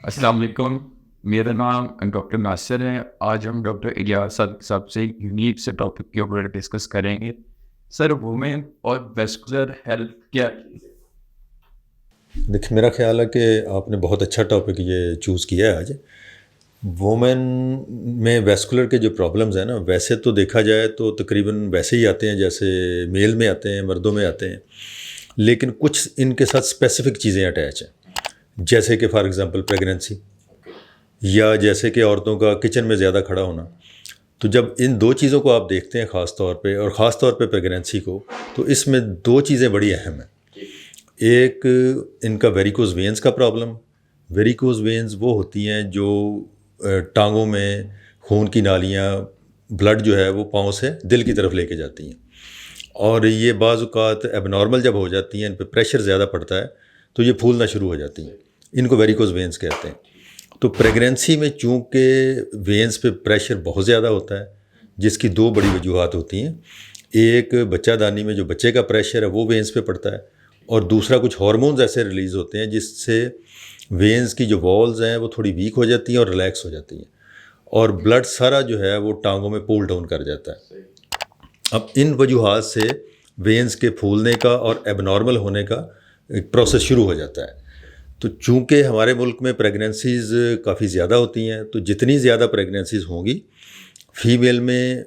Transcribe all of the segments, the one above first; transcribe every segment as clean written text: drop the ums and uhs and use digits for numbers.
السلام علیکم. میرا نام ڈاکٹر ناصر ہے. آج ہم ڈاکٹر الیاس صاحب سے یونیک سے ٹاپک کے اوپر ڈسکس کریں گے. سر، وومن اور ویسکولر ہیلتھ کیا چیز ہے؟ دیکھیں، میرا خیال ہے کہ آپ نے بہت اچھا ٹاپک یہ چوز کیا ہے آج. وومن میں ویسکولر کے جو پرابلمز ہیں نا، ویسے تو دیکھا جائے تو تقریباً ویسے ہی آتے ہیں جیسے میل میں آتے ہیں، مردوں میں آتے ہیں، لیکن کچھ ان کے ساتھ اسپیسیفک چیزیں اٹیچ ہیں، جیسے کہ فار ایگزامپل پریگننسی، یا جیسے کہ عورتوں کا کچن میں زیادہ کھڑا ہونا. تو جب ان دو چیزوں کو آپ دیکھتے ہیں خاص طور پہ، اور خاص طور پہ پریگننسی کو، تو اس میں دو چیزیں بڑی اہم ہیں. ایک ان کا ویریکوز وینز کا پرابلم. ویریکوز وینز وہ ہوتی ہیں جو ٹانگوں میں خون کی نالیاں، بلڈ جو ہے وہ پاؤں سے دل کی طرف لے کے جاتی ہیں، اور یہ بعض اوقات ایب نارمل جب ہو جاتی ہیں، ان پہ پریشر زیادہ پڑتا ہے تو یہ پھولنا شروع ہو جاتی ہیں. ان کو ویریکوز وینز کہتے ہیں. تو پریگننسی میں چونکہ وینز پہ پریشر بہت زیادہ ہوتا ہے، جس کی دو بڑی وجوہات ہوتی ہیں. ایک بچہ دانی میں جو بچے کا پریشر ہے وہ وینز پہ پڑتا ہے، اور دوسرا کچھ ہارمونز ایسے ریلیز ہوتے ہیں جس سے وینز کی جو والز ہیں وہ تھوڑی ویک ہو جاتی ہیں اور ریلیکس ہو جاتی ہیں، اور بلڈ سارا جو ہے وہ ٹانگوں میں پول ڈاؤن کر جاتا ہے. اب ان وجوہات سے وینز کے پھولنے کا اور ایب نارمل ہونے کا ایک پروسیس شروع ہو جاتا ہے. تو چونکہ ہمارے ملک میں پریگننسیز کافی زیادہ ہوتی ہیں، تو جتنی زیادہ پریگننسیز ہوں گی، فیمیل میں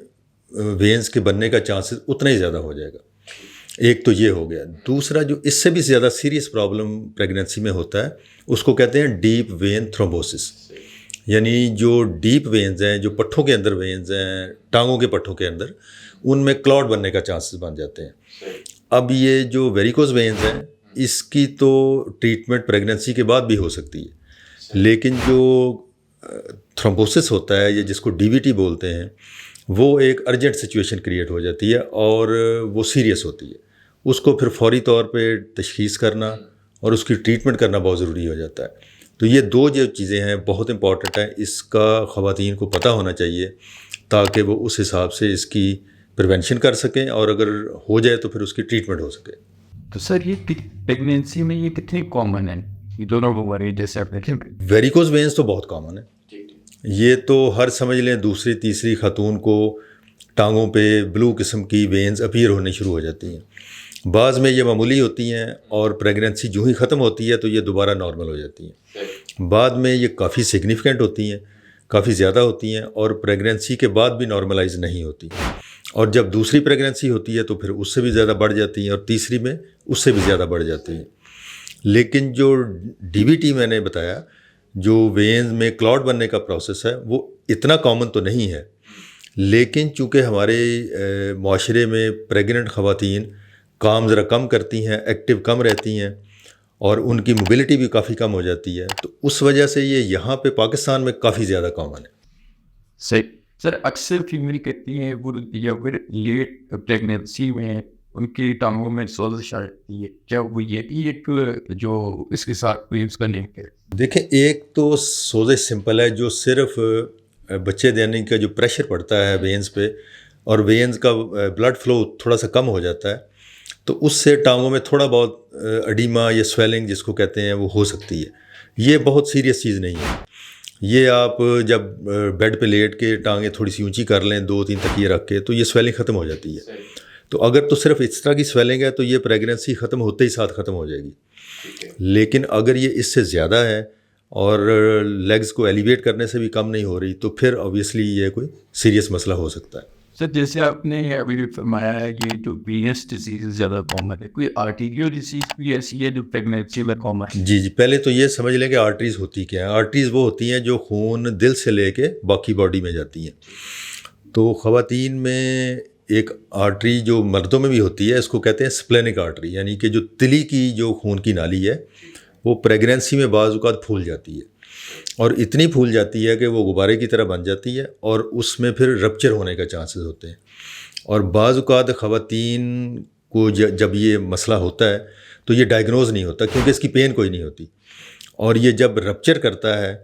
وینز کے بننے کا چانسز اتنا ہی زیادہ ہو جائے گا. ایک تو یہ ہو گیا. دوسرا جو اس سے بھی زیادہ سیریس پرابلم پریگننسی میں ہوتا ہے، اس کو کہتے ہیں ڈیپ وین تھرومبوسس. یعنی جو ڈیپ وینز ہیں، جو پٹھوں کے اندر وینز ہیں، ٹانگوں کے پٹھوں کے اندر، ان میں کلاٹ بننے کا چانسز بن جاتے ہیں. اب یہ جو ویریکوز وینز ہیں، اس کی تو ٹریٹمنٹ پریگننسی کے بعد بھی ہو سکتی ہے، لیکن جو تھرومبوسس ہوتا ہے، یا جس کو ڈی وی ٹی بولتے ہیں، وہ ایک ارجنٹ سچویشن کریٹ ہو جاتی ہے اور وہ سیریس ہوتی ہے. اس کو پھر فوری طور پہ تشخیص کرنا اور اس کی ٹریٹمنٹ کرنا بہت ضروری ہو جاتا ہے. تو یہ دو جو چیزیں ہیں بہت امپورٹنٹ ہیں. اس کا خواتین کو پتہ ہونا چاہیے تاکہ وہ اس حساب سے اس کی پریونشن کر سکیں، اور اگر ہو جائے تو پھر اس کی ٹریٹمنٹ ہو سکے. تو سر، یہ پریگنینسی میں یہ کتنی کامن ہے یہ دونوں بیماری؟ جیسے آپ نے ویریکوز وینز تو بہت کامن ہے. یہ تو ہر سمجھ لیں دوسری تیسری خاتون کو ٹانگوں پہ بلو قسم کی وینز اپیئر ہونے شروع ہو جاتی ہیں. بعض میں یہ معمولی ہوتی ہیں، اور پریگننسی جو ہی ختم ہوتی ہے تو یہ دوبارہ نارمل ہو جاتی ہیں. بعد میں یہ کافی سگنیفیکنٹ ہوتی ہیں، کافی زیادہ ہوتی ہیں، اور پریگننسی کے بعد بھی نارملائز نہیں ہوتی. اور جب دوسری پریگننسی ہوتی ہے تو پھر اس سے بھی زیادہ بڑھ جاتی ہیں، اور تیسری میں اس سے بھی زیادہ بڑھ جاتی ہیں. لیکن جو ڈی وی ٹی میں نے بتایا، جو وینز میں کلاٹ بننے کا پروسیس ہے، وہ اتنا کامن تو نہیں ہے. لیکن چونکہ ہمارے معاشرے میں پریگننٹ خواتین کام ذرا کم کرتی ہیں، ایکٹیو کم رہتی ہیں، اور ان کی موبلٹی بھی کافی کم ہو جاتی ہے، تو اس وجہ سے یہ یہاں پہ پاکستان میں کافی زیادہ کامن ہے. صحیح. سر، اکثر فیمیل کہتی ہیں وہ لیٹ پریگنینسی میں ان کی ٹانگوں میں سوزش آتی ہے. کیا وہ یہ بھی ایک جو اس کے ساتھ ویوز کا لنک ہے؟ دیکھیں، ایک تو سوزش سمپل ہے، جو صرف بچے دینے کا جو پریشر پڑتا ہے وینز پہ، اور وینز کا بلڈ فلو تھوڑا سا کم ہو جاتا ہے، تو اس سے ٹانگوں میں تھوڑا بہت اڈیما یا سویلنگ جس کو کہتے ہیں وہ ہو سکتی ہے. یہ بہت سیریس چیز نہیں ہے. یہ آپ جب بیڈ پہ لیٹ کے ٹانگیں تھوڑی سی اونچی کر لیں، 2-3 تکیے رکھ کے، تو یہ سویلنگ ختم ہو جاتی ہے. تو اگر تو صرف اس طرح کی سویلنگ ہے تو یہ پریگننسی ختم ہوتے ہی ساتھ ختم ہو جائے گی. لیکن اگر یہ اس سے زیادہ ہے اور لیگز کو ایلیویٹ کرنے سے بھی کم نہیں ہو رہی، تو پھر آبویسلی یہ کوئی سیریس مسئلہ ہو سکتا ہے. سر، جیسے آپ نے ابھی فرمایا ہے کہ جو وینس ڈیزیز زیادہ کامن ہے، کوئی آرٹیریل ڈیزیز بھی ایسی ہے جو پریگنینسی میں کامن ہے؟ جی، پہلے تو یہ سمجھ لیں کہ آرٹریز ہوتی کیا ہیں. آرٹریز وہ ہوتی ہیں جو خون دل سے لے کے باقی باڈی میں جاتی ہیں. تو خواتین میں ایک آرٹری جو مردوں میں بھی ہوتی ہے، اس کو کہتے ہیں سپلینک آرٹری، یعنی کہ جو تلی کی جو خون کی نالی ہے، وہ پریگننسی میں بعض اوقات پھول جاتی ہے، اور اتنی پھول جاتی ہے کہ وہ غبارے کی طرح بن جاتی ہے، اور اس میں پھر رپچر ہونے کا چانسز ہوتے ہیں. اور بعض اوقات خواتین کو جب یہ مسئلہ ہوتا ہے تو یہ ڈائگنوز نہیں ہوتا، کیونکہ اس کی پین کوئی نہیں ہوتی. اور یہ جب رپچر کرتا ہے،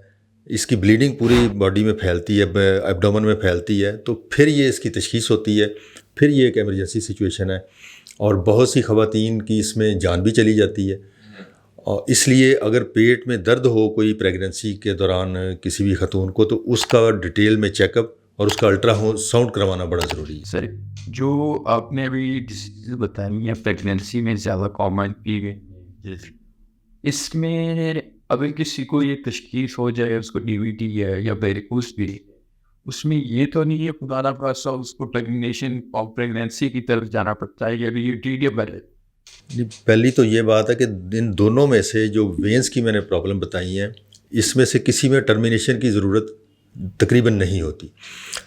اس کی بلیڈنگ پوری باڈی میں پھیلتی ہے، ایبڈومن میں پھیلتی ہے، تو پھر یہ اس کی تشخیص ہوتی ہے. پھر یہ ایک ایمرجنسی سچویشن ہے، اور بہت سی خواتین کی اس میں جان بھی چلی جاتی ہے. اور اس لیے اگر پیٹ میں درد ہو کوئی پریگننسی کے دوران کسی بھی خاتون کو تو اس کا ڈیٹیل میں چیک اپ اور اس کا الٹرا ساؤنڈ کروانا بڑا ضروری ہے. سر جو آپ نے ابھی ڈیزیز بتائی ہیں پریگنینسی میں زیادہ کامن کی گئی، اس میں اگر کسی کو یہ تشخیص ہو جائے اس کو ڈی وی ٹی ہے یا ویریکوز بھی، اس میں یہ تو نہیں ہے خدا نہ خواستہ اس کو پریگنینسی کی طرف جانا پڑتا ہے یا یہ ٹی ڈی بڑھے؟ پہلی تو یہ بات ہے کہ ان دونوں میں سے جو وینس کی میں نے پرابلم بتائی ہیں اس میں سے کسی میں ٹرمینیشن کی ضرورت تقریباً نہیں ہوتی.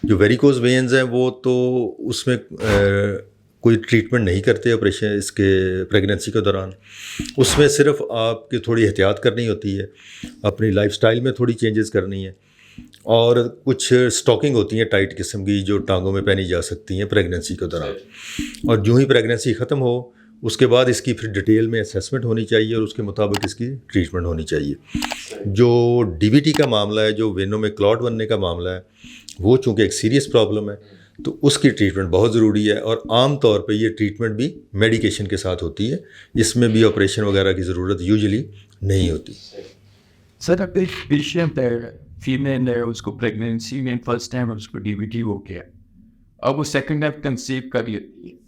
جو ویریکوز وینز ہیں وہ تو اس میں کوئی ٹریٹمنٹ نہیں کرتے آپریشن اس کے پریگننسی کے دوران. اس میں صرف آپ کی تھوڑی احتیاط کرنی ہوتی ہے، اپنی لائف سٹائل میں تھوڑی چینجز کرنی ہے، اور کچھ اسٹاکنگ ہوتی ہیں ٹائٹ قسم کی جو ٹانگوں میں پہنی جا سکتی ہیں پریگننسی کے دوران. اور جو ہی پریگننسی ختم ہو اس کے بعد اس کی پھر ڈیٹیل میں اسیسمنٹ ہونی چاہیے اور اس کے مطابق اس کی ٹریٹمنٹ ہونی چاہیے. جو ڈی وی ٹی کا معاملہ ہے، جو وینوں میں کلاٹ بننے کا معاملہ ہے، وہ چونکہ ایک سیریس پرابلم ہے تو اس کی ٹریٹمنٹ بہت ضروری ہے، اور عام طور پہ یہ ٹریٹمنٹ بھی میڈیکیشن کے ساتھ ہوتی ہے. اس میں بھی آپریشن وغیرہ کی ضرورت یوزلی نہیں ہوتی. سر اگر پیشنٹ ہے فیمیل ہے، اس کو پریگنینسی میں فرسٹ ٹائم اس کو ڈی وی ٹی ہو گیا، اب وہ سیکنڈ ٹائم کنسیو کر لیتی ہے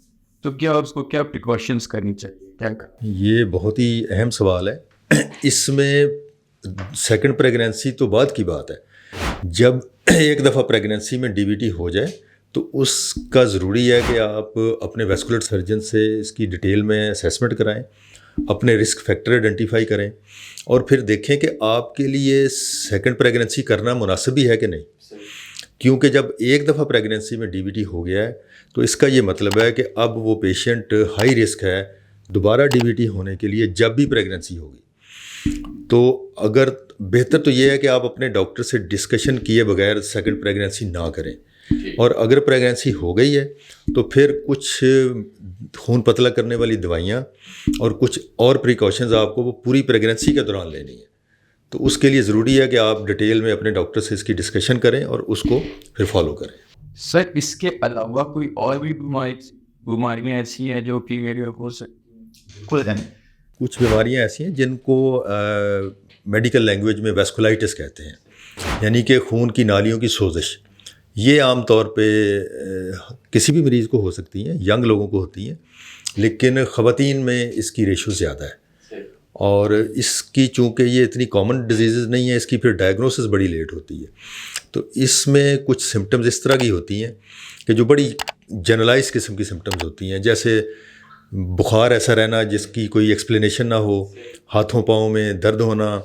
تو کیا اس کو کیا پریکاشنس کرنی چاہیے، کیا کرنا؟ یہ بہت ہی اہم سوال ہے. اس میں سیکنڈ پریگننسی تو بعد کی بات ہے. جب ایک دفعہ پریگننسی میں ڈی وی ٹی ہو جائے تو اس کا ضروری ہے کہ آپ اپنے ویسکولر سرجن سے اس کی ڈیٹیل میں اسیسمنٹ کرائیں، اپنے رسک فیکٹر آئیڈینٹیفائی کریں، اور پھر دیکھیں کہ آپ کے لیے سیکنڈ پریگننسی کرنا مناسب بھی ہے کہ نہیں. کیونکہ جب ایک دفعہ پریگننسی میں ڈی وی ٹی ہو گیا ہے تو اس کا یہ مطلب ہے کہ اب وہ پیشنٹ ہائی رسک ہے دوبارہ ڈی وی ٹی ہونے کے لیے جب بھی پریگننسی ہوگی. تو اگر بہتر تو یہ ہے کہ آپ اپنے ڈاکٹر سے ڈسکشن کیے بغیر سیکنڈ پریگننسی نہ کریں، اور اگر پریگننسی ہو گئی ہے تو پھر کچھ خون پتلا کرنے والی دوائیاں اور کچھ اور پریکاشنز آپ کو وہ پوری پریگننسی کے دوران لینی ہے. تو اس کے لیے ضروری ہے کہ آپ ڈیٹیل میں اپنے ڈاکٹر سے اس کی ڈسکشن کریں اور اس کو پھر فالو کریں. سر اس کے علاوہ کوئی اور بھی بیماریاں ایسی ہیں جو فیمیل میں ہو سکتی ہیں؟ کچھ بیماریاں ایسی ہیں جن کو میڈیکل لینگویج میں ویسکولائٹس کہتے ہیں، یعنی کہ خون کی نالیوں کی سوزش. یہ عام طور پہ کسی بھی مریض کو ہو سکتی ہیں، ینگ لوگوں کو ہوتی ہیں، لیکن خواتین میں اس کی ریشو زیادہ ہے. اور اس کی چونکہ یہ اتنی کامن ڈیزیزز نہیں ہے، اس کی پھر ڈائگنوسس بڑی لیٹ ہوتی ہے. تو اس میں کچھ سمٹمز اس طرح کی ہوتی ہیں کہ جو بڑی جنرلائز قسم کی سمٹمز ہوتی ہیں، جیسے بخار ایسا رہنا جس کی کوئی ایکسپلینیشن نہ ہو، ہاتھوں پاؤں میں درد ہونا،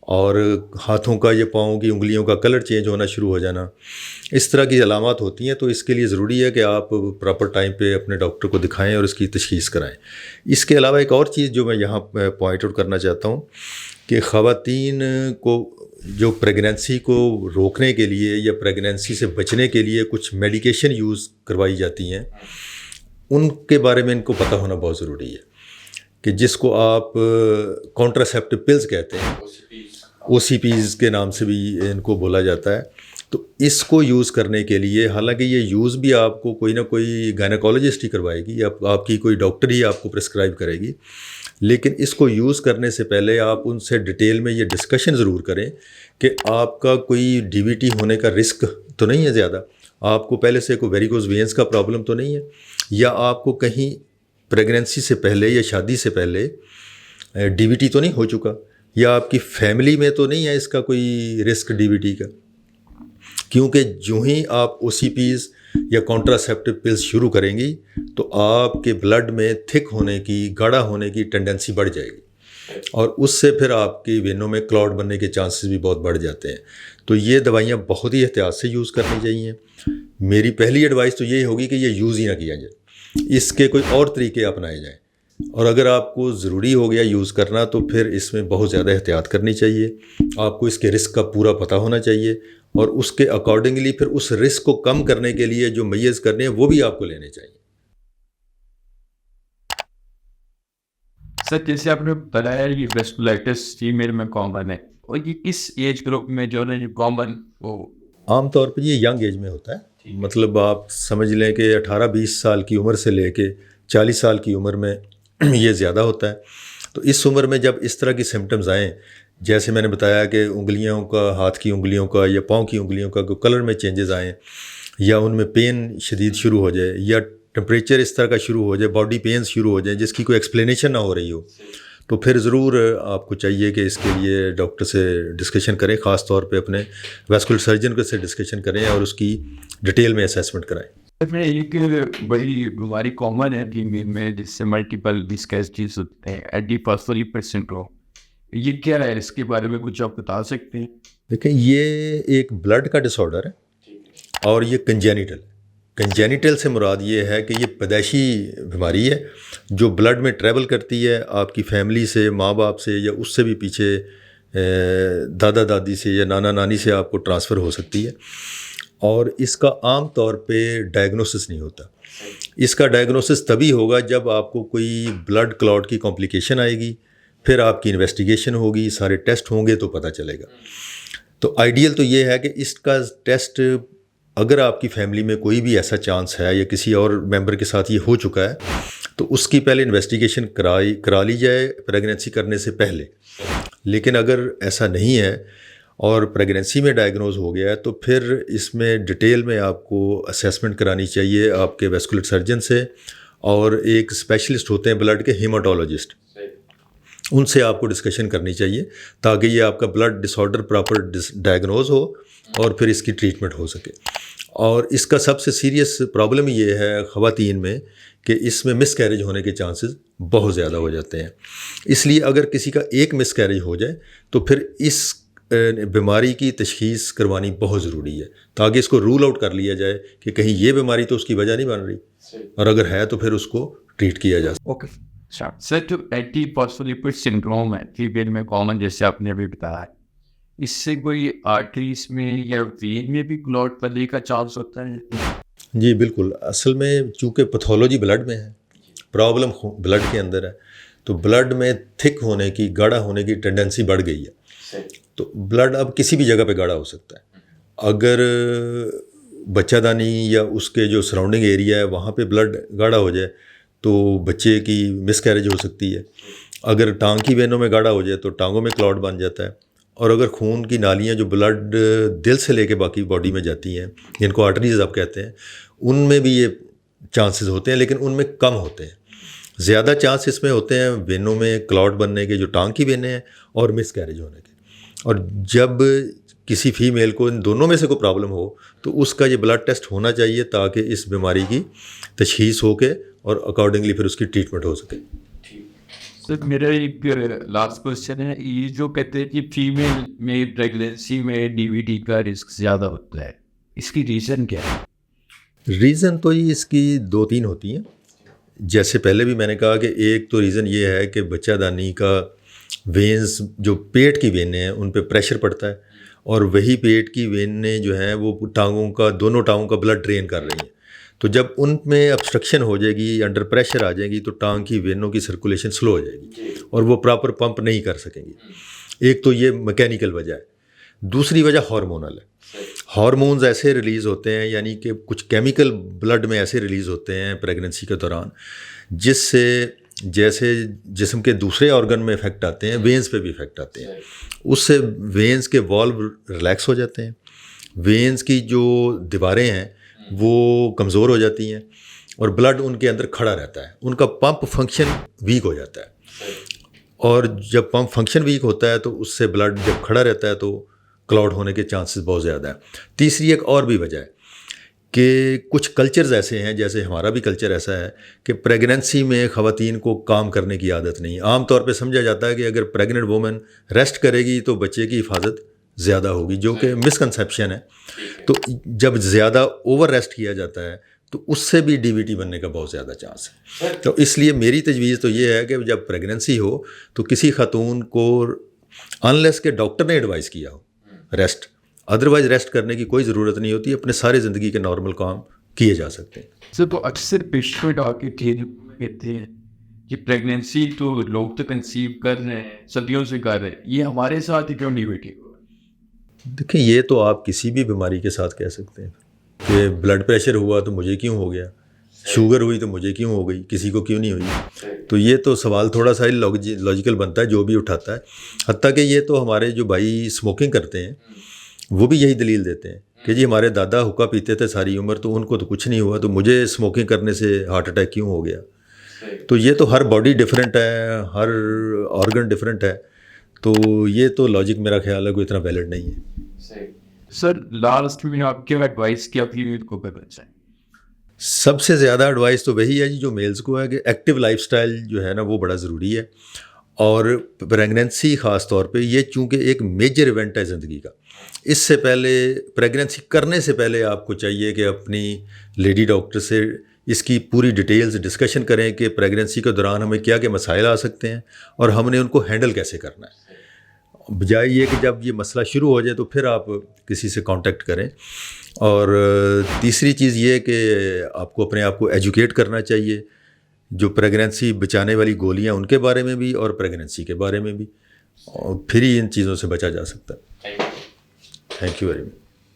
اور ہاتھوں کا یا پاؤں کی انگلیوں کا کلر چینج ہونا شروع ہو جانا. اس طرح کی علامات ہوتی ہیں. تو اس کے لیے ضروری ہے کہ آپ پراپر ٹائم پہ اپنے ڈاکٹر کو دکھائیں اور اس کی تشخیص کرائیں. اس کے علاوہ ایک اور چیز جو میں یہاں پوائنٹ آؤٹ کرنا چاہتا ہوں کہ خواتین کو جو پریگننسی کو روکنے کے لیے یا پریگننسی سے بچنے کے لیے کچھ میڈیکیشن یوز کروائی جاتی ہیں، ان کے بارے میں ان کو پتہ ہونا بہت ضروری ہے، کہ جس کو آپ کانٹراسیپٹیو پلز کہتے ہیں، او سی پیز کے نام سے بھی ان کو بولا جاتا ہے. تو اس کو یوز کرنے کے لیے، حالانکہ یہ یوز بھی آپ کو کوئی نہ کوئی گائنیکالوجسٹ ہی کروائے گی یا آپ کی کوئی ڈاکٹر ہی آپ کو پرسکرائب کرے گی، لیکن اس کو یوز کرنے سے پہلے آپ ان سے ڈیٹیل میں یہ ڈسکشن ضرور کریں کہ آپ کا کوئی ڈی وی ٹی ہونے کا رسک تو نہیں ہے زیادہ، آپ کو پہلے سے کوئی ویریکوز وینز کا پرابلم تو نہیں ہے، یا آپ کو کہیں پریگننسی سے پہلے یا شادی سے پہلے ڈی وی ٹی تو نہیں ہو چکا، یا آپ کی فیملی میں تو نہیں ہے اس کا کوئی رسک ڈی وی ٹی کا. کیونکہ جو ہی آپ او سی پیز یا کانٹراسیپٹیو پلز شروع کریں گی تو آپ کے بلڈ میں تھک ہونے کی، گاڑھا ہونے کی ٹینڈنسی بڑھ جائے گی، اور اس سے پھر آپ کی وینوں میں کلاٹ بننے کے چانسز بھی بہت بڑھ جاتے ہیں. تو یہ دوائیاں بہت ہی احتیاط سے یوز کرنی چاہیے. میری پہلی ایڈوائس تو یہ ہوگی کہ یہ یوز ہی نہ کیا جائے، اس کے کوئی اور طریقے اپنائے جائیں. اور اگر آپ کو ضروری ہو گیا یوز کرنا تو پھر اس میں بہت زیادہ احتیاط کرنی چاہیے. آپ کو اس کے رسک کا پورا پتہ ہونا چاہیے، اور اس کے اکارڈنگلی پھر اس رسک کو کم کرنے کے لیے جو میئرز کرنے ہیں وہ بھی آپ کو لینے چاہیے. سر جیسے آپ نے بتایا یہ ویسکولائٹس فیمیل میں کامن ہے، اور یہ کس ایج گروپ میں جو ہے کامن وہ عام طور پہ یہ ینگ ایج میں ہوتا ہے. مطلب آپ سمجھ لیں کہ 18-20 سال کی عمر سے لے کے 40 سال کی عمر میں یہ زیادہ ہوتا ہے. تو اس عمر میں جب اس طرح کی سمٹمز آئیں، جیسے میں نے بتایا کہ انگلیوں کا، ہاتھ کی انگلیوں کا یا پاؤں کی انگلیوں کا کلر میں چینجز آئیں، یا ان میں پین شدید شروع ہو جائے، یا ٹمپریچر اس طرح کا شروع ہو جائے، باڈی پینز شروع ہو جائیں جس کی کوئی ایکسپلینیشن نہ ہو رہی ہو، تو پھر ضرور آپ کو چاہیے کہ اس کے لیے ڈاکٹر سے ڈسکشن کریں، خاص طور پہ اپنے ویسکولر سرجن کو سے ڈسکشن کریں اور اس کی ڈیٹیل میں اسیسمنٹ کرائیں۔ میں ایک بڑی بیماری کامن ہے فیمیل میں جس سے ملٹیپل ڈسکیسٹیز ہوتے ہیں، ایڈیپوسفولیپس سنڈروم، یہ کیا ہے؟ اس کے بارے میں کچھ آپ بتا سکتے ہیں؟ دیکھیں، یہ ایک بلڈ کا ڈس آرڈر ہے اور یہ کنجینیٹل ہے۔ کنجینیٹل سے مراد یہ ہے کہ یہ پیدائشی بیماری ہے جو بلڈ میں ٹریول کرتی ہے، آپ کی فیملی سے، ماں باپ سے، یا اس سے بھی پیچھے دادا دادی سے یا نانا نانی سے آپ کو ٹرانسفر ہو سکتی ہے، اور اس کا عام طور پہ ڈائگنوسس نہیں ہوتا۔ اس کا ڈائگنوسس تبھی ہوگا جب آپ کو کوئی بلڈ کلاٹ کی کمپلیکیشن آئے گی، پھر آپ کی انویسٹیگیشن ہوگی، سارے ٹیسٹ ہوں گے تو پتہ چلے گا۔ تو آئیڈیل تو یہ ہے کہ اس کا ٹیسٹ، اگر آپ کی فیملی میں کوئی بھی ایسا چانس ہے یا کسی اور ممبر کے ساتھ یہ ہو چکا ہے تو اس کی پہلے انویسٹیگیشن کرا لی جائے پریگننسی کرنے سے پہلے۔ لیکن اگر ایسا نہیں ہے اور پریگننسی میں ڈائگنوز ہو گیا ہے تو پھر اس میں ڈیٹیل میں آپ کو اسیسمنٹ کرانی چاہیے آپ کے ویسکولر سرجن سے، اور ایک اسپیشلسٹ ہوتے ہیں بلڈ کے، ہیماٹولوجسٹ، ان سے آپ کو ڈسکشن کرنی چاہیے تاکہ یہ آپ کا بلڈ ڈس آرڈر پراپر ڈائگنوز ہو اور پھر اس کی ٹریٹمنٹ ہو سکے۔ اور اس کا سب سے سیریس پرابلم یہ ہے خواتین میں کہ اس میں مس کیریج ہونے کے چانسز بہت زیادہ ہو جاتے ہیں۔ اس لیے اگر کسی کا ایک مس کیریج ہو جائے تو پھر اس بیماری کی تشخیص کروانی بہت ضروری ہے تاکہ اس کو رول آؤٹ کر لیا جائے کہ کہیں یہ بیماری تو اس کی وجہ نہیں بن رہی، اور اگر ہے تو پھر اس کو ٹریٹ کیا جا سکتا۔ اوکے سر، جو ایڈیپوسفولیپس سنڈروم ہے فیمیل میں کامن، جیسے آپ نے ابھی بتایا، اس سے کوئی آرٹریز میں یا وین میں بھی کلوٹ بننے کا چانس ہوتا ہے؟ جی بالکل، اصل میں چونکہ پیتھولوجی بلڈ میں ہے، پرابلم بلڈ کے اندر ہے، تو بلڈ میں تھک ہونے کی، گاڑھا ہونے کی ٹینڈنسی بڑھ گئی ہے، تو بلڈ اب کسی بھی جگہ پہ گاڑھا ہو سکتا ہے۔ اگر بچہ دانی یا اس کے جو سراؤنڈنگ ایریا ہے وہاں پہ بلڈ گاڑھا ہو جائے تو بچے کی مس کیریج ہو سکتی ہے۔ اگر ٹانگ کی وینوں میں گاڑھا ہو جائے تو ٹانگوں میں کلاٹ بن جاتا ہے، اور اگر خون کی نالیاں جو بلڈ دل سے لے کے باقی باڈی میں جاتی ہیں، جن کو آرٹریز آپ کہتے ہیں، ان میں بھی یہ چانسز ہوتے ہیں، لیکن ان میں کم ہوتے ہیں۔ زیادہ چانس اس میں ہوتے ہیں وینوں میں کلاٹ بننے کے، جو ٹانگ کی وینیں ہیں، اور مس کیریج ہونے کے۔ اور جب کسی فیمیل کو ان دونوں میں سے کوئی پرابلم ہو تو اس کا یہ بلڈ ٹیسٹ ہونا چاہیے تاکہ اس بیماری کی تشخیص ہو کے اور اکارڈنگلی پھر اس کی ٹریٹمنٹ ہو سکے۔ سر میرا ایک لاسٹ کوشچن ہے، یہ جو کہتے ہیں کہ فیمیل میں پریگنینسی میں DVT کا رسک زیادہ ہوتا ہے، اس کی ریزن کیا ہے؟ ریزن تو اس کی 2-3 ہوتی ہیں۔ جیسے پہلے بھی میں نے کہا کہ ایک تو ریزن یہ ہے کہ بچہ دانی کا وینز، جو پیٹ کی وینیں ہیں ان پہ پریشر پڑتا ہے، اور وہی پیٹ کی وینیں جو ہیں وہ ٹانگوں کا، دونوں ٹانگوں کا بلڈ ڈرین کر رہی ہیں، تو جب ان میں ابسٹرکشن ہو جائے گی، انڈر پریشر آ جائے گی تو ٹانگ کی وینوں کی سرکولیشن سلو ہو جائے گی اور وہ پراپر پمپ نہیں کر سکیں گی۔ ایک تو یہ میکینیکل وجہ ہے۔ دوسری وجہ ہارمونل ہے۔ ہارمونز ایسے ریلیز ہوتے ہیں، یعنی کہ کچھ کیمیکل بلڈ میں ایسے ریلیز ہوتے ہیں پریگننسی کے دوران جس سے جیسے جسم کے دوسرے آرگن میں افیکٹ آتے ہیں، وینز پہ بھی افیکٹ آتے ہیں۔ اس سے وینز کے والو ریلیکس ہو جاتے ہیں، وینز کی جو دیواریں ہیں وہ کمزور ہو جاتی ہیں، اور بلڈ ان کے اندر کھڑا رہتا ہے، ان کا پمپ فنکشن ویک ہو جاتا ہے، اور جب پمپ فنکشن ویک ہوتا ہے تو اس سے بلڈ جب کھڑا رہتا ہے تو کلاٹ ہونے کے چانسز بہت زیادہ ہیں۔ تیسری ایک اور بھی وجہ ہے کہ کچھ کلچرز ایسے ہیں، جیسے ہمارا بھی کلچر ایسا ہے کہ پریگننسی میں خواتین کو کام کرنے کی عادت نہیں۔ عام طور پہ سمجھا جاتا ہے کہ اگر پریگننٹ وومن ریسٹ کرے گی تو بچے کی حفاظت زیادہ ہوگی، جو کہ مسکنسیپشن ہے۔ تو جب زیادہ اوور ریسٹ کیا جاتا ہے تو اس سے بھی DVT بننے کا بہت زیادہ چانس ہے۔ تو اس لیے میری تجویز تو یہ ہے کہ جب پریگننسی ہو تو کسی خاتون کو، انلیس کہ ڈاکٹر نے ایڈوائز کیا ہو، ریسٹ، ادروائز ریسٹ کرنے کی کوئی ضرورت نہیں ہوتی، اپنے سارے زندگی کے نارمل کام کیے جا سکتے ہیں۔ سر تو اکثر پیشنٹ آ کے کہتے ہیں کہ پریگنینسی تو لوگ تو کنسیو کر رہے ہیں، صدیوں سے کر رہے ہیں، یہ ہمارے ساتھ ہی کیوں نہیں بیٹھی؟ دیکھیں، یہ تو آپ کسی بھی بیماری کے ساتھ کہہ سکتے ہیں کہ بلڈ پریشر ہوا تو مجھے کیوں ہو گیا، شوگر ہوئی تو مجھے کیوں ہو گئی, کسی کو کیوں نہیں ہوئی. تو یہ تو سوال تھوڑا سا لاجیکل بنتا ہے جو بھی اٹھاتا ہے. حتیٰ کہ یہ تو ہمارے جو بھائی اسموکنگ کرتے ہیں وہ بھی یہی دلیل دیتے ہیں کہ جی ہمارے دادا حقہ پیتے تھے ساری عمر تو ان کو تو کچھ نہیں ہوا, تو مجھے اسموکنگ کرنے سے ہارٹ اٹیک کیوں ہو گیا. تو یہ تو ہر باڈی ڈفرینٹ ہے, ہر آرگن ڈفرینٹ ہے, تو یہ تو لاجک میرا خیال ہے کوئی اتنا ویلڈ نہیں ہے. سر لاسٹ میں آپ کیا ایڈوائس کیا فیمیل کو کرنا چاہیں؟ سب سے زیادہ ایڈوائس تو وہی ہے جی جو میلز کو ہے کہ ایکٹیو لائف سٹائل جو ہے نا وہ بڑا ضروری ہے. اور پریگننسی خاص طور پہ یہ چونکہ ایک میجر ایونٹ ہے زندگی کا, اس سے پہلے پریگننسی کرنے سے پہلے آپ کو چاہیے کہ اپنی لیڈی ڈاکٹر سے اس کی پوری ڈیٹیلز ڈسکشن کریں کہ پریگننسی کے دوران ہمیں کیا کیا مسائل آ سکتے ہیں اور ہم نے ان کو ہینڈل کیسے کرنا ہے, بجائے یہ کہ جب یہ مسئلہ شروع ہو جائے تو پھر آپ کسی سے کانٹیکٹ کریں. اور تیسری چیز یہ کہ آپ کو اپنے آپ کو ایجوکیٹ کرنا چاہیے جو پریگننسی بچانے والی گولیاں ان کے بارے میں بھی اور پریگننسی کے بارے میں بھی, اور پھر ہی ان چیزوں سے بچا جا سکتا ہے. Thank you very much.